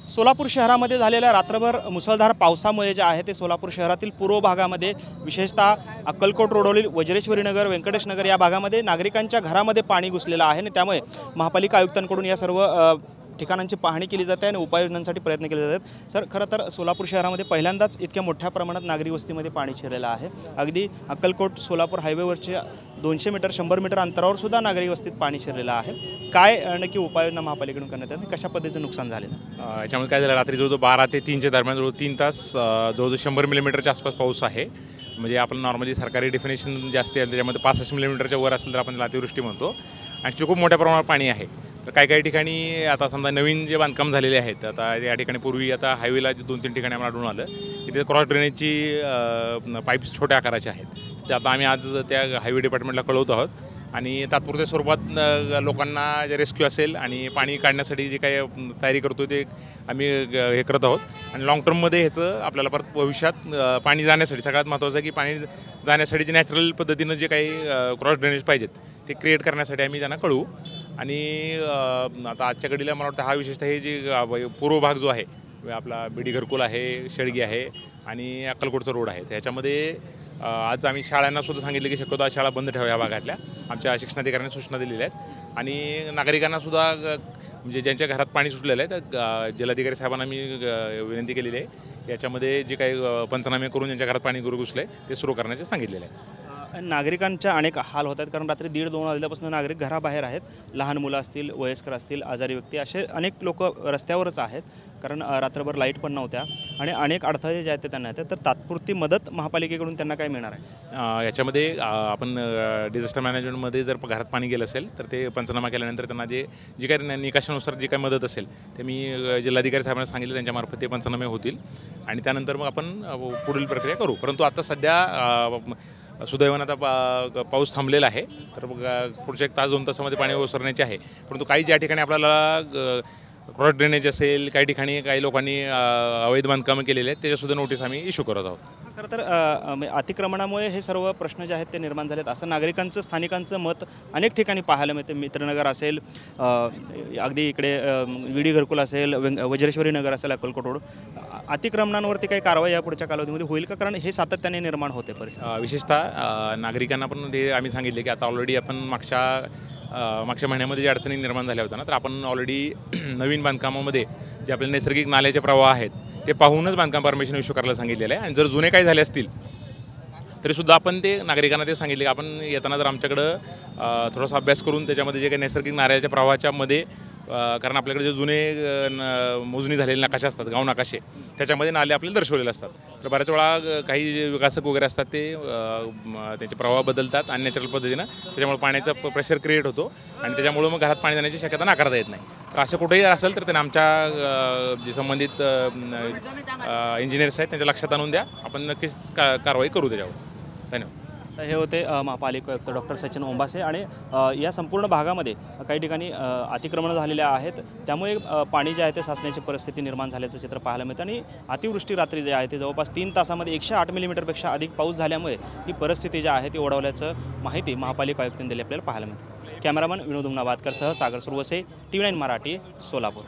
सोलापूर शहरामध्ये झालेल्या रात्रभर मुसळधार पावसामुळे जे आहे ते सोलापूर शहरातील पूर्व भागामध्ये विशेषतः अक्कलकोट रोडवरील वज्रेश्वरी नगर, व्यंकटेश नगर या भागामध्ये नागरिकांच्या घरामध्ये पाणी घुसलेलं आहे आणि त्यामुळे महापालिका आयुक्तांकडून या सर्व ठिकाणांची पाहणी केली जाते आणि उपाययोजनांसाठी प्रयत्न केले जातात। सर, खरं तर सोलापूर शहरामध्ये पहिल्यांदाच इतक्या मोठ्या प्रमाणात नागरी वस्तीमध्ये पाणी शिरलेलं आहे। अगदी अक्कलकोट सोलापूर हायवेवरच्या 200 मीटर 100 मीटर अंतरावर सुद्धा नागरी वस्तीत पाणी शिरलेलं आहे। काय नक्की उपाययोजना महापालिकेकडून करण्यात येतात, कशा पद्धतीचं नुकसान झालेलं? याच्यामध्ये काय झालं, रात्री जवळजवळ 12 ते 3च्या दरम्यान जवळ 3 तास जवळजवळ 100 मिलीमीटरच्या आसपास पाऊस आहे। म्हणजे आपण नॉर्मली सरकारी डेफिनेशन जास्त आहे त्याच्यामध्ये 65 मिलीमीटरच्या वर असेल तर आपण त्याला अतिवृष्टी म्हणतो। ॲक्च्युली खूप मोठ्या प्रमाणात पाणी आहे। तर काही ठिकाणी आता समजा नवीन जे बांधकाम झालेले आहेत, आता या ठिकाणी पूर्वी आता हायवेला 2-3 ठिकाणी आम्हाला आढळून आलं की तिथे क्रॉस ड्रेनेजची पाईप्स छोट्या आकाराचे आहेत। ते आता आम्ही आज त्या हायवे डिपार्टमेंटला कळवतो आहोत आणि तात्पुरत्या स्वरूपात लोकांना जे रेस्क्यू असेल आणि पाणी काढण्यासाठी जे काही तयारी करतो ते आम्ही हे करत आहोत। आणि लाँग टर्ममध्ये ह्याचं आपल्याला परत भविष्यात पाणी जाण्यासाठी सगळ्यात महत्त्वाचं आहे की पाणी जाण्यासाठी जे नॅचरल पद्धतीनं जे काही क्रॉस ड्रेनेज पाहिजेत ते क्रिएट करण्यासाठी आम्ही त्यांना कळवू। आणि आता आजच्या घडीला मला वाटतं हा विशेषतः हे जे पूर्व भाग जो आहे आपला बीडी घरकुल आहे, शेळगी आहे आणि अक्कलकोटचा रोड आहे, त्याच्यामध्ये आज आम्ही शाळांनासुद्धा सांगितलं की शक्यतो शाळा बंद ठेवा या भागातल्या। आमच्या शिक्षणाधिकाऱ्यांनी सूचना दिलेल्या आहेत आणि नागरिकांनासुद्धा म्हणजे ज्यांच्या घरात पाणी सुटलेलं आहे तर जिल्हाधिकारी साहेबांना मी विनंती केलेली आहे याच्यामध्ये जे काही पंचनामे करून ज्यांच्या घरात पाणी घुसले ते सुरू करण्याचे सांगितलेलं आहे। नागरिकांच्या अनेक हाल होत आहेत, कारण रात्री 1:30-2 वाजल्यापासून नागरिक घराबाहेर आहेत। लहान मुलं असतील, वयस्कर असतील, आजारी व्यक्ती असे अनेक लोक रस्त्यावरच आहेत, कारण रात्रभर लाईट पण नव्हत्या आणि अनेक अडथळे जे आहेत ते त्यांना येतात। तर तात्पुरती मदत महापालिकेकडून त्यांना काय मिळणार आहे? याच्यामध्ये आपण डिझास्टर मॅनेजमेंटमध्ये जर घरात पाणी गेलं असेल तर ते पंचनामा केल्यानंतर त्यांना जी काही निकषानुसार जी काही मदत असेल ते मी जिल्हाधिकारी साहेबांना सांगितलं, त्यांच्यामार्फत ते पंचनामे होतील आणि त्यानंतर मग आपण पुढील प्रक्रिया करू। परंतु आता सध्या सुदैवानं आता पाऊस थांबलेला आहे, तर पुढच्या 1 तास 2 तासामध्ये पाणी ओसरण्याचे आहे। परंतु काही ज्या ठिकाणी आपल्याला क्रॉस ड्रेनेज असेल, काही ठिकाणी काही लोकांनी अवैध बांधकामं केलेले आहेत त्याच्यासुद्धा नोटीस आम्ही इश्यू करत आहोत। खरं तर अतिक्रमणामुळे हे सर्व प्रश्न जे आहेत ते निर्माण झालेत असं नागरिकांचं, स्थानिकांचं मत अनेक ठिकाणी पाहायला मिळतं। मित्रनगर असेल, अगदी इकडे विडी घरकुल असेल, वज्रेश्वरी नगर असेल, अक्कलकोट रोड, अतिक्रमणांवरती काही कारवाई या पुढच्या कालावधीमध्ये होईल का? कारण हे सातत्याने निर्माण होते परिस्थिती। विशेषतः नागरिकांना पण ते आम्ही सांगितले की आता ऑलरेडी आपण मागच्या महिन्यामध्ये ज्या अडचणी निर्माण झाल्या होत्या ना, तर आपण ऑलरेडी नवीन बांधकामामध्ये जे आपले नैसर्गिक नाल्याचे प्रवाह आहेत ते पाहूनच बांधकाम परमिशन इश्यू करायला सांगितलेलं आहे। आणि जर जुने काही झाले असतील तरीसुद्धा आपण ते नागरिकांना ते सांगितले की आपण येताना जर आमच्याकडं थोडासा अभ्यास करून त्याच्यामध्ये जे काही नैसर्गिक नाल्याच्या प्रवाहाच्या मध्ये, कारण आपल्याकडे जे जुने मोजणी झालेले नकाशे असतात, गाव नकाशे, त्याच्यामध्ये नाले आपल्याला दर्शवलेले असतात। तर बऱ्याच वेळा काही जे विकासक वगैरे असतात ते त्याचे प्रवाह बदलतात आणि नॅचरल पद्धतीनं त्याच्यामुळे पाण्याचा प्रेशर क्रिएट होतो आणि त्याच्यामुळे मग घरात पाणी जाण्याची शक्यता नाकारता येत नाही। तर असं कुठेही असेल तर त्यांना आमच्या जे संबंधित इंजिनियर्स आहेत त्यांच्या लक्षात आणून द्या, आपण नक्कीच कारवाई करू त्याच्यावर। धन्यवाद। तर हे होते महापालिका आयुक्त डॉक्टर सचिन ओंबासे। आणि या संपूर्ण भागामध्ये काही ठिकाणी अतिक्रमण झालेले आहेत, त्यामुळे पाणी जे आहे ते साचण्याची परिस्थिती निर्माण झाल्याचं चित्र पाहायला मिळतं आणि अतिवृष्टी रात्री जे आहे ते जवळपास 3 तासामध्ये 108 मिलीमीटरपेक्षा अधिक पाऊस झाल्यामुळे ही परिस्थिती जी आहे ती ओढवल्याचं माहिती महापालिका आयुक्तांनी दिली आपल्याला पाहायला मिळते। कॅमेरामन विनोद उमनाबादकरसह सागर सुरवसे, TV9 मराठी, सोलापूर।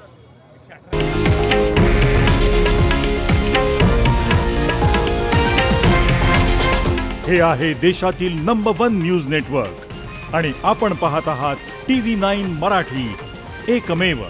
हे आहे देशातील नंबर 1 न्यूज नेटवर्क आणि आपण पाहत आहात TV9 मराठी, एकमेव।